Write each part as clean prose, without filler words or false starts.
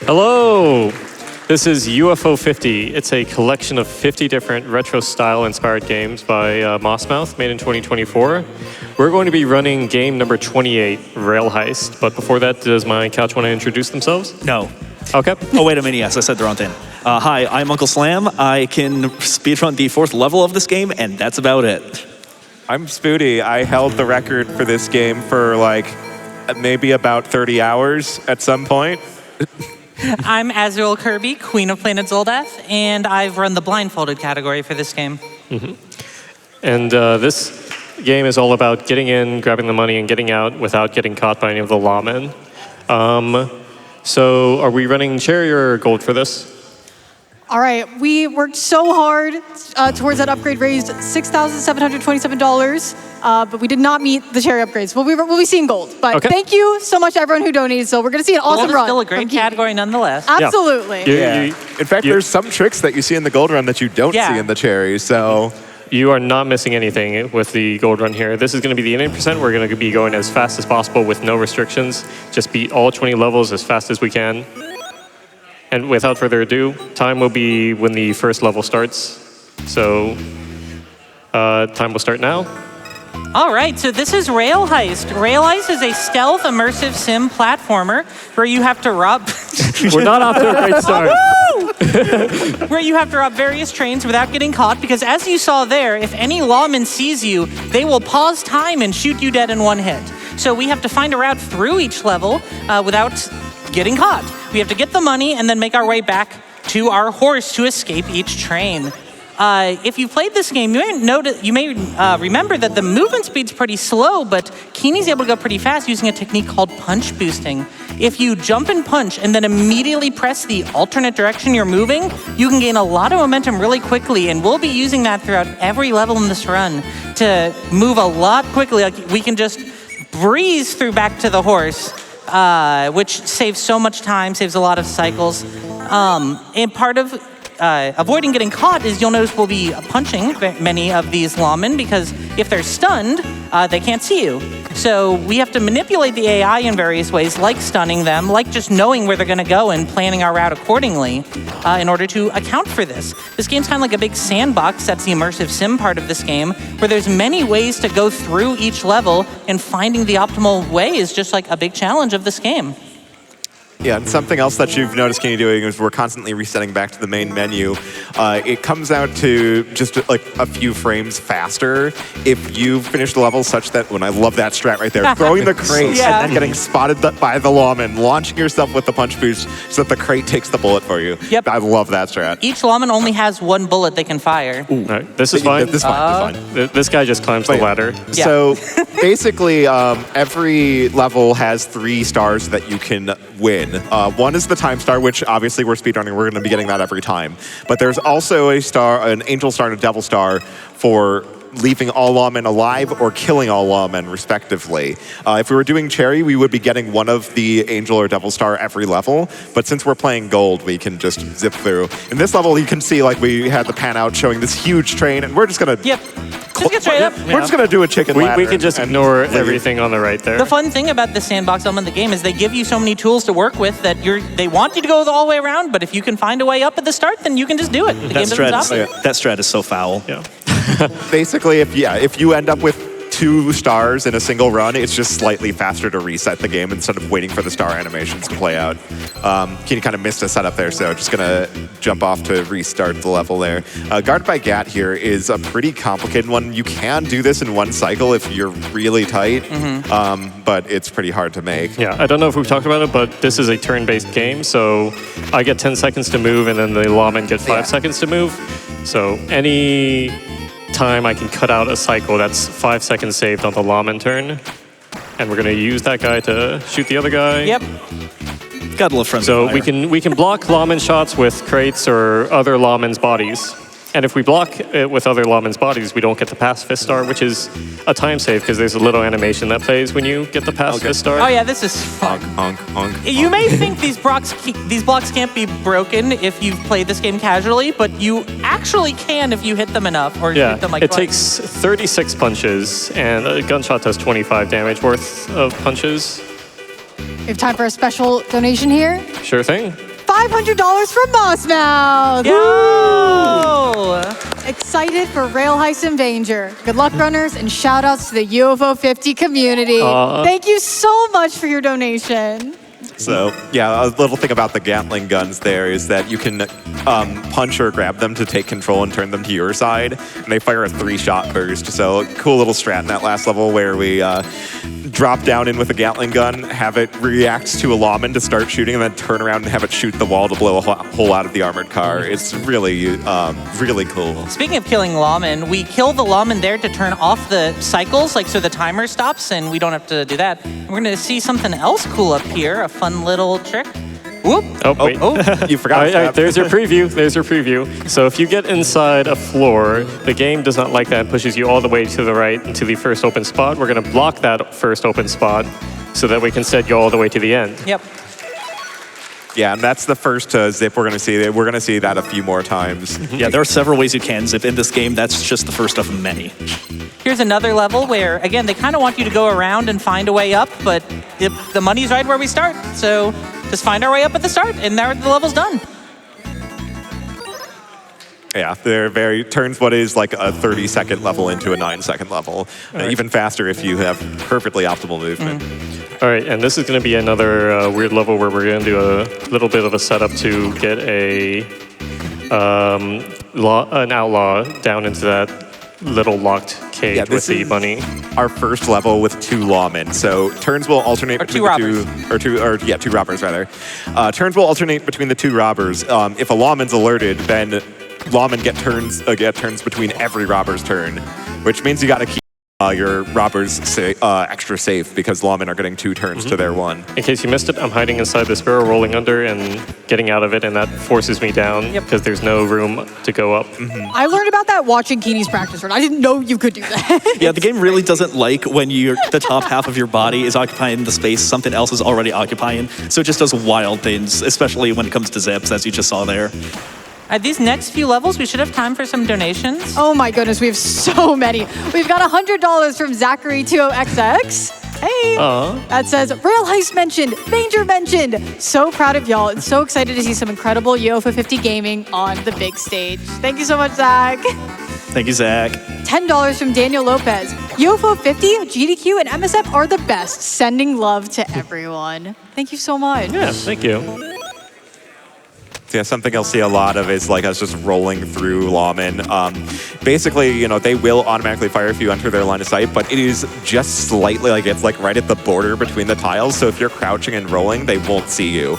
Hello! This is UFO 50. It's a collection of 50 different retro-style inspired games by Mossmouth, made in 2024. We're going to be running game number 28, Rail Heist. But before that, does my couch want to introduce themselves? No. Okay. Oh, wait a minute. Yes, I said the wrong thing. Hi, I'm Uncle Slam. I can speedrun the 4th level of this game, and that's about it. I'm Spooty. I held the record for this game for like maybe about 30 hours at some point. I'm Azurillkirby, Queen of Planet Zoldath, and I've run the blindfolded category for this game. And this game is all about getting in, grabbing the money, and getting out without getting caught by any of the lawmen. So are we running cherry or gold for this? All right, we worked so hard towards that upgrade, raised $6,727, but we did not meet the cherry upgrades. We'll be seeing gold, but thank you so much everyone who donated. So we're going to see an awesome run. Gold is still a great category nonetheless. Absolutely. In fact, there's some tricks that you see in the gold run that you don't see in the cherry, so... You are not missing anything with the gold run here. This is going to be the ending percent. We're going to be going as fast as possible with no restrictions. Just beat all 20 levels as fast as we can. And without further ado, time will be when the first level starts. So time will start now. All right, so this is Rail Heist. Rail Heist is a stealth immersive sim platformer where you have to rob... We're not off to a great start. Where you have to rob various trains without getting caught, because as you saw there, if any lawman sees you, they will pause time and shoot you dead in one hit. So we have to find a route through each level without getting caught. We have to get the money and then make our way back to our horse to escape each train. If you played this game, you may remember that the movement speed's pretty slow, but Keeny's able to go pretty fast using a technique called punch boosting. If you jump and punch and then immediately press the alternate direction you're moving, you can gain a lot of momentum really quickly, and we'll be using that throughout every level in this run to move a lot quickly. Like, we can just breeze through back to the horse, which saves so much time, saves a lot of cycles. And part of avoiding getting caught is you'll notice we'll be punching many of these lawmen, because if they're stunned, they can't see you. So we have to manipulate the AI in various ways, like stunning them, like just knowing where they're going to go and planning our route accordingly in order to account for this. This game's kind of like a big sandbox. That's the immersive sim part of this game, where there's many ways to go through each level, and finding the optimal way is just like a big challenge of this game. Yeah, and something else that you've noticed Keeny doing is we're constantly resetting back to the main menu. It comes out to just like a few frames faster if you finish the level such that, when I love that strat right there, throwing the crate and then getting spotted by the lawman, launching yourself with the punch boost so that the crate takes the bullet for you. Yep. I love that strat. Each lawman only has one bullet they can fire. All right, this is fine. This is fine. This guy just climbs the ladder. Yeah. So basically, every level has 3 stars that you can win. One is the time star, which obviously we're speedrunning. We're going to be getting that every time. But there's also a star, an angel star and a devil star for leaving all lawmen alive or killing all lawmen, respectively. If we were doing cherry, we would be getting one of the angel or devil star every level. But since we're playing gold, we can just zip through. In this level, you can see like we had the pan out showing this huge train, and we're just going to... Yep. Just get straight up. We're just going to do a chicken ladder. We can just ignore everything on the right there. The fun thing about the sandbox element of the game is they give you so many tools to work with that they want you to go all the way around, but if you can find a way up at the start, then you can just do it. The game doesn't stop you. That strat is so foul. Yeah. Basically, if you end up with 2 stars in a single run, it's just slightly faster to reset the game instead of waiting for the star animations to play out. Keeny kind of missed a setup there, so just gonna jump off to restart the level there. Guard by Gat here is a pretty complicated one. You can do this in one cycle if you're really tight, but it's pretty hard to make. Yeah, I don't know if we've talked about it, but this is a turn-based game, so I get 10 seconds to move, and then the lawmen get 5 seconds to move. So any time I can cut out a cycle, that's 5 seconds saved on the lawman turn. And we're going to use that guy to shoot the other guy. Yep. Gotta love friends. So we can block lawman shots with crates or other lawmen's bodies. And if we block it with other lawmen's bodies, we don't get the pacifist star, which is a time save because there's a little animation that plays when you get the pacifist star. Oh yeah, this is fun. Honk, honk, honk. You may think these blocks can't be broken if you've played this game casually, but you actually can if you hit them enough or hit them like it twice. takes 36 punches, and a gunshot does 25 damage worth of punches. We have time for a special donation here. Sure thing. $500 from Mossmouth. Yo! Excited for Rail Heist and Danger. Good luck, runners, and shout outs to the UFO 50 community. Thank you so much for your donation. So, yeah, a little thing about the Gatling guns there is that you can punch or grab them to take control and turn them to your side, and they fire a 3-shot burst. So, a cool little strat in that last level where we drop down in with a Gatling gun, have it react to a lawman to start shooting, and then turn around and have it shoot the wall to blow a hole out of the armored car. It's really, really cool. Speaking of killing lawmen, we kill the lawman there to turn off the cycles, like so the timer stops and we don't have to do that. We're gonna see something else cool up here, a fun little trick. Whoop. Oh, wait. You forgot. All right, there's your preview. There's your preview. So if you get inside a floor, the game does not like that and pushes you all the way to the right to the first open spot. We're going to block that first open spot so that we can instead go all the way to the end. Yep. Yeah, and that's the first zip we're going to see. We're going to see that a few more times. Yeah, there are several ways you can zip in this game. That's just the first of many. Here's another level where, again, they kind of want you to go around and find a way up, but the money's right where we start. So just find our way up at the start, and there the level's done. Yeah, they're turns what is like a 30-second level into a 9-second level. Even faster if you have perfectly optimal movement. All right, and this is going to be another weird level where we're going to do a little bit of a setup to get an outlaw down into that little locked cage with the bunny. Our first level with 2 lawmen. So turns will alternate between the 2 robbers rather. Turns will alternate between the 2 robbers. If a lawman's alerted, then lawmen get turns between every robber's turn, which means you got to keep your robbers extra safe because lawmen are getting 2 turns to their 1. In case you missed it, I'm hiding inside this barrel, rolling under and getting out of it, and that forces me down because there's no room to go up. I learned about that watching Keeny's practice run. I didn't know you could do that. Yeah, the game really doesn't like when the top half of your body is occupying the space something else is already occupying. So it just does wild things, especially when it comes to zips, as you just saw there. At these next few levels, we should have time for some donations. Oh my goodness, we have so many. We've got $100 from Zachary20XX. Hey, that says, Rail Heist mentioned, Danger mentioned. So proud of y'all and so excited to see some incredible UFO 50 gaming on the big stage. Thank you so much, Zach. Thank you, Zach. $10 from Daniel Lopez. UFO 50, GDQ, and MSF are the best. Sending love to everyone. Thank you so much. Yeah, thank you. Yeah, something you'll see a lot of is like us just rolling through lawmen. Basically, they will automatically fire if you enter their line of sight, but it is just slightly it's like right at the border between the tiles. So if you're crouching and rolling, they won't see you.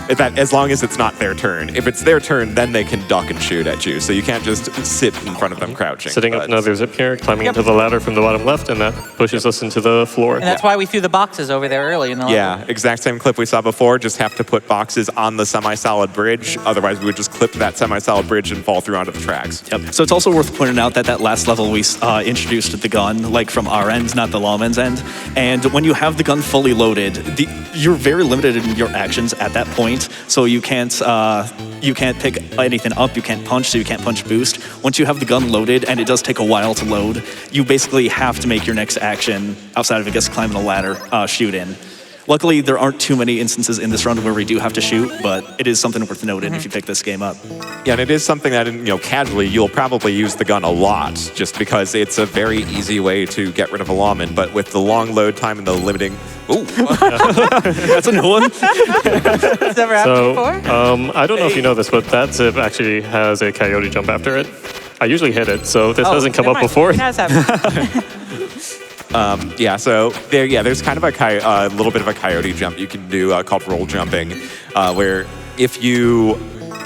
As long as it's not their turn. If it's their turn, then they can duck and shoot at you. So you can't just sit in front of them crouching. Setting up another zip here, climbing into the ladder from the bottom left, and that pushes us into the floor. And that's why we threw the boxes over there early in the level. Yeah, exact same clip we saw before. Just have to put boxes on the semi-solid bridge. Otherwise, we would just clip that semi-solid bridge and fall through onto the tracks. Yep. So it's also worth pointing out that last level we introduced the gun, like from our end, not the lawman's end. And when you have the gun fully loaded, you're very limited in your actions at that point. So you can't pick anything up, you can't punch, so you can't punch boost. Once you have the gun loaded, and it does take a while to load, you basically have to make your next action, outside of, I guess, climbing a ladder, shoot in. Luckily, there aren't too many instances in this run where we do have to shoot, but it is something worth noting if you pick this game up. Yeah, and it is something that, casually, you'll probably use the gun a lot, just because it's a very easy way to get rid of a lawman. But with the long load time and the limiting... Ooh! That's a new one. It's never happened before? I don't know if you know this, but that zip actually has a coyote jump after it. I usually hit it, so this hasn't come up before. It has happened. So there's kind of a little bit of a coyote jump you can do called roll jumping, where if you,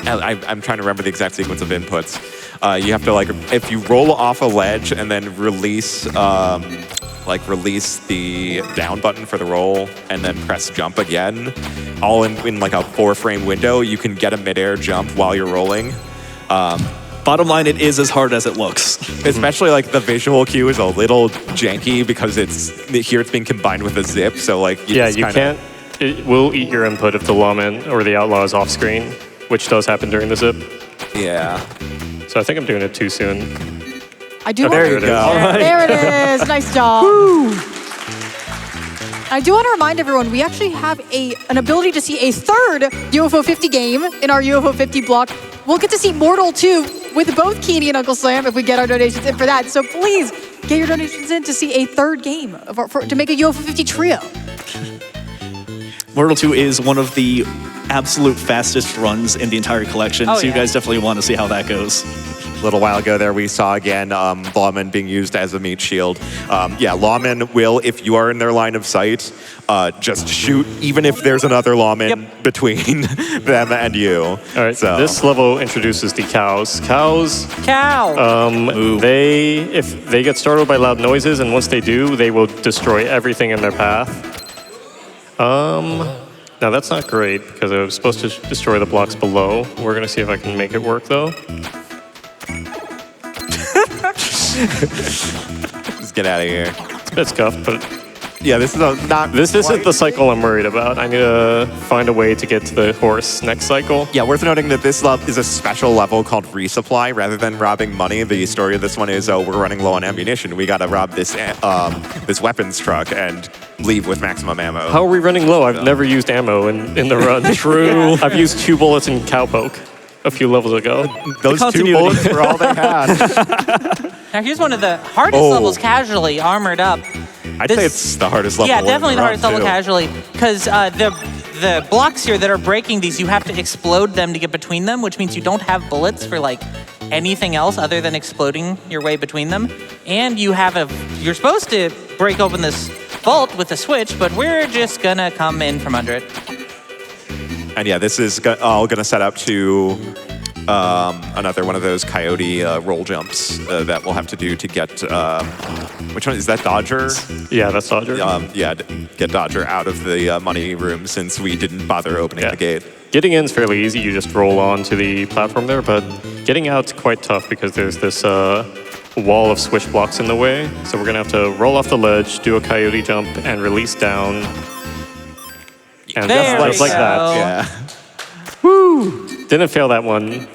I'm trying to remember the exact sequence of inputs. You have to if you roll off a ledge and then release the down button for the roll and then press jump again, all in like a 4-frame window, you can get a midair jump while you're rolling. Bottom line, it is as hard as it looks. Especially the visual cue is a little janky because it's being combined with a zip. So can't. It will eat your input if the lawman or the outlaw is off screen, which does happen during the zip. Yeah. So I think I'm doing it too soon. I do. There you go. There it is. Nice job. Woo. I do want to remind everyone, we actually have an ability to see a third UFO 50 game in our UFO 50 block. We'll get to see Mortal 2 with both Keeny and Uncle Slam if we get our donations in for that. So please get your donations in to see a third game to make a UFO 50 trio. Mortal 2 is one of the absolute fastest runs in the entire collection, so you guys definitely want to see how that goes. A little while ago there, we saw again lawmen being used as a meat shield. Lawmen will, if you are in their line of sight, just shoot, even if there's another lawman between them and you. All right, so this level introduces the cows. If they get startled by loud noises, and once they do, they will destroy everything in their path. Now that's not great, because I was supposed to destroy the blocks below. We're gonna see if I can make it work, though. Just get out of here. It's a bit scuffed, but yeah, this is not. This isn't the cycle I'm worried about. I need to find a way to get to the horse next cycle. Yeah, worth noting that this level is a special level called resupply rather than robbing money. The story of this one is, we're running low on ammunition. We got to rob this this weapons truck and leave with maximum ammo. How are we running low? I've never used ammo in the run. True. I've used 2 bullets in cowpoke a few levels ago. Those 2 bullets were all they had. Now here's one of the hardest levels casually, armored up. I'd say it's the hardest level. Yeah, definitely the hardest level too. casually, because the blocks here that are breaking these, you have to explode them to get between them, which means you don't have bullets for like anything else other than exploding your way between them. And you're supposed to break open this vault with a switch, but we're just gonna come in from under it. And yeah, this is all gonna set up to another one of those coyote roll jumps that we'll have to do to get, which one is that, Dodger? Yeah, that's Dodger. Get Dodger out of the money room since we didn't bother opening the gate. Getting in is fairly easy. You just roll onto the platform there, but getting out's quite tough because there's this wall of switch blocks in the way. So we're gonna have to roll off the ledge, do a coyote jump, and release down. And just like that. Yeah. Woo! Didn't fail that one.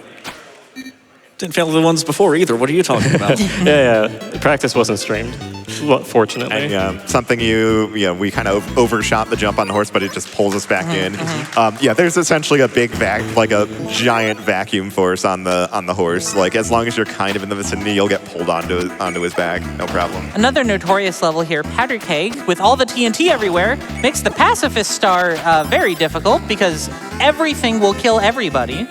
Didn't fail the ones before either. What are you talking about? Yeah. Practice wasn't streamed, fortunately. And something we kind of overshot the jump on the horse, but it just pulls us back in. There's essentially a big a giant vacuum force on the horse. Like, as long as you're kind of in the vicinity, you'll get pulled onto his back, no problem. Another notorious level here, Powder Keg, with all the TNT everywhere, makes the pacifist star very difficult because everything will kill everybody.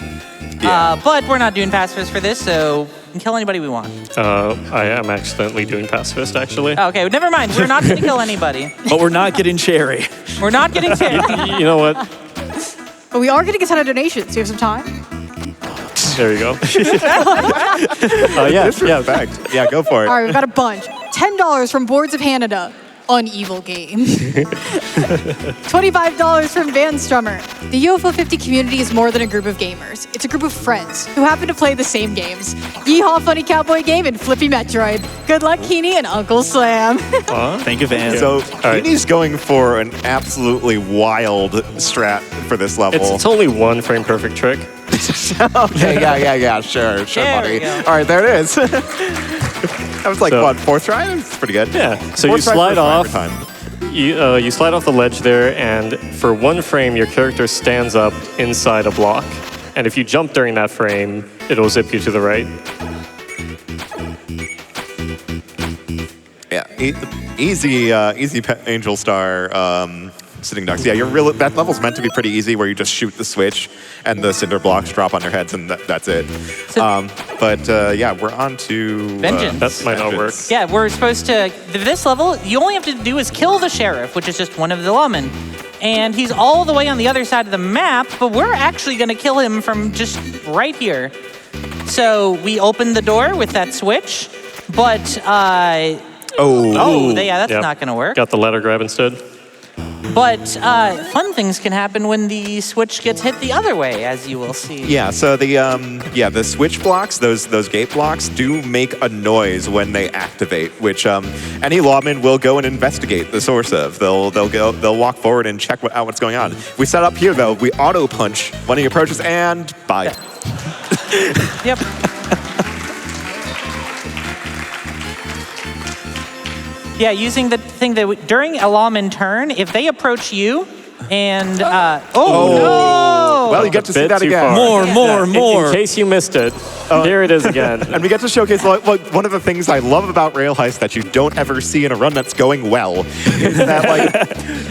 But we're not doing pacifist for this, so we can kill anybody we want. I am accidentally doing pacifist, actually. Okay, never mind. We're not going to kill anybody. But we're not getting cherry. We're not getting cherry. You know what? But we are getting a ton of donations. Do you have some time? There you go. Fact. Yeah, go for it. All right, we've got a bunch. $10 from Boards of Canada on Evil Game. $25 from Van Strummer. The UFO 50 community is more than a group of gamers. It's a group of friends who happen to play the same games. Yeehaw Funny Cowboy Game and Flippy Metroid. Good luck, Keeny and Uncle Slam. Thank you, Van. So Keeny's going for an absolutely wild strat for this level. It's only 1 frame perfect trick. Okay, yeah, sure, buddy. All right, there it is. That was like, 4th try? It's pretty good. Yeah, so you slide off. You slide off the ledge there, and for 1 frame, your character stands up inside a block. And if you jump during that frame, it'll zip you to the right. Yeah, easy Angel Star sitting ducks. Yeah, that level's meant to be pretty easy, where you just shoot the switch and the cinder blocks drop on their heads, and that's it. So, we're on to Vengeance. That might not work. Yeah, we're supposed to. This level, you only have to do is kill the sheriff, which is just one of the lawmen. And he's all the way on the other side of the map, but we're actually going to kill him from just right here. So we open the door with that switch, but that's not going to work. Got the ladder grab instead. But fun things can happen when the switch gets hit the other way, as you will see. Yeah, so the switch blocks, those gate blocks, do make a noise when they activate, which any lawman will go and investigate the source of. They'll walk forward and check out what's going on. We set up here though, we auto punch when he approaches, and bye. Yep. Yeah, using the thing that during a lawman turn, if they approach you and Well, you get to see bit that too again. far. More. In case you missed it, there it is again. And we get to showcase like one of the things I love about Rail Heist that you don't ever see in a run that's going well is that like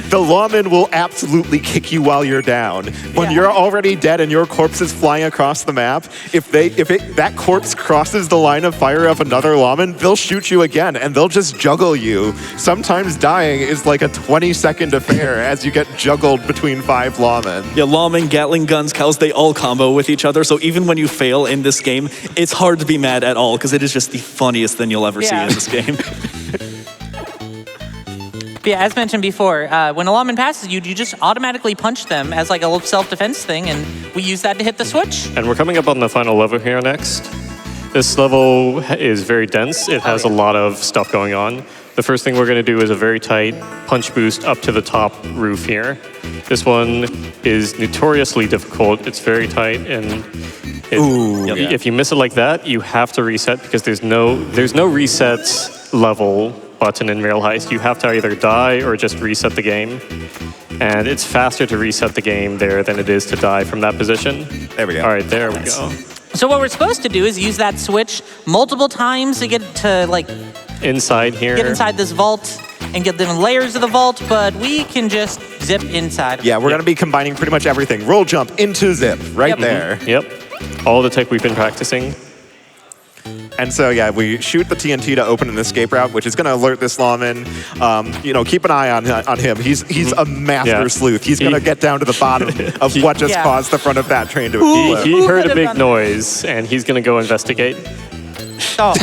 the lawman will absolutely kick you while you're down. When you're already dead and your corpse is flying across the map, if that corpse crosses the line of fire of another lawman, they'll shoot you again and they'll just juggle you. Sometimes dying is like a 20-second affair as you get juggled between 5 lawmen. Yeah, lawmen, Gatling guns, cows, they all combo with each other. So even when you fail in this game, it's hard to be mad at all because it is just the funniest thing you'll ever see in this game. Yeah, as mentioned before, when a lawman passes you, you just automatically punch them as like a little self-defense thing, and we use that to hit the switch. And we're coming up on the final level here next. This level is very dense. It has a lot of stuff going on. The first thing we're going to do is a very tight punch boost up to the top roof here. This one is notoriously difficult. It's very tight, and if you miss it like that, you have to reset because there's no reset level button in Rail Heist. You have to either die or just reset the game. And it's faster to reset the game there than it is to die from that position. There we go. All right, there we go. So what we're supposed to do is use that switch multiple times to get to like Inside here. get inside this vault and get different layers of the vault, but we can just zip inside. Yeah, we're going to be combining pretty much everything. Roll, jump, into zip, right there. Yep. All the tech we've been practicing. And so, yeah, we shoot the TNT to open an escape route, which is going to alert this lawman. Keep an eye on him. He's a master sleuth. He's going to get down to the bottom of what just caused the front of that train to explode. He heard a could've big done noise, and he's going to go investigate. Oh.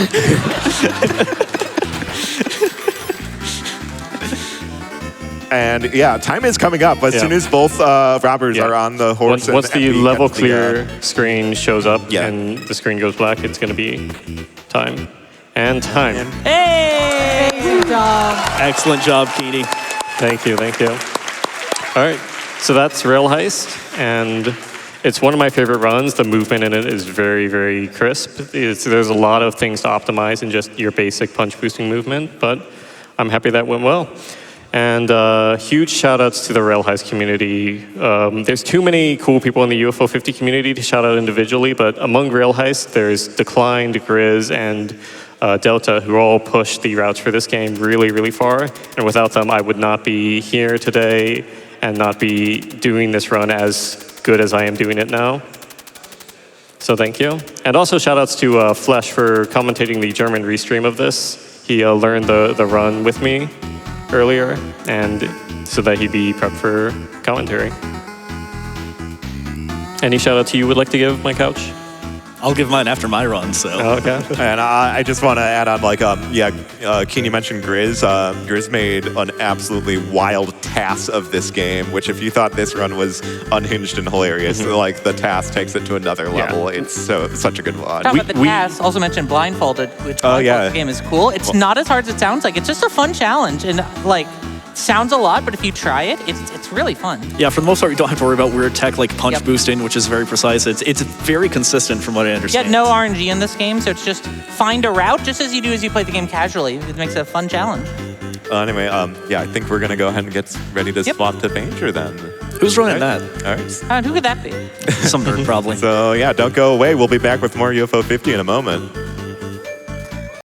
And yeah, time is coming up. As soon as both robbers are on the horse, once the and level gets clear screen shows up Yeah. and the screen goes black, it's going to be time. And time. Hey! Good job. Excellent job, Keeny. Thank you, thank you. All right, so that's Rail Heist, and it's one of my favorite runs. The movement in it is very, very crisp. There's a lot of things to optimize in just your basic punch boosting movement, but I'm happy that went well. And huge shout outs to the Rail Heist community. There's too many cool people in the UFO 50 community to shout out individually, but among Rail Heist, there's Declined, Grizz, and Delta, who all pushed the routes for this game really, really far. And without them, I would not be here today and not be doing this run as good as I am doing it now. So thank you. And also shout outs to Flesh for commentating the German restream of this. He learned the run with me earlier, and so that he'd be prepped for commentary. Any shout out to you would like to give, my couch? I'll give mine after my run, so. Okay. And I just want to add on, Keeny mentioned Grizz. Grizz made an absolutely wild TAS of this game, which if you thought this run was unhinged and hilarious, like the TAS takes it to another level. It's such a good one. Talking about the task, also mentioned Blindfolded, which Blindfolded game is cool. It's not as hard as it sounds. Like, it's just a fun challenge, and like, sounds a lot, but if you try it, it's really fun. Yeah, for the most part, you don't have to worry about weird tech like punch boosting, which is very precise. It's very consistent from what I understand. Yeah, no RNG in this game, so it's just find a route, just as you do as you play the game casually. It makes it a fun challenge. Anyway, I think we're going to go ahead and get ready to swap to Danger then. Who's running that? All right. Who could that be? Some nerd, probably. So, yeah, don't go away. We'll be back with more UFO 50 in a moment.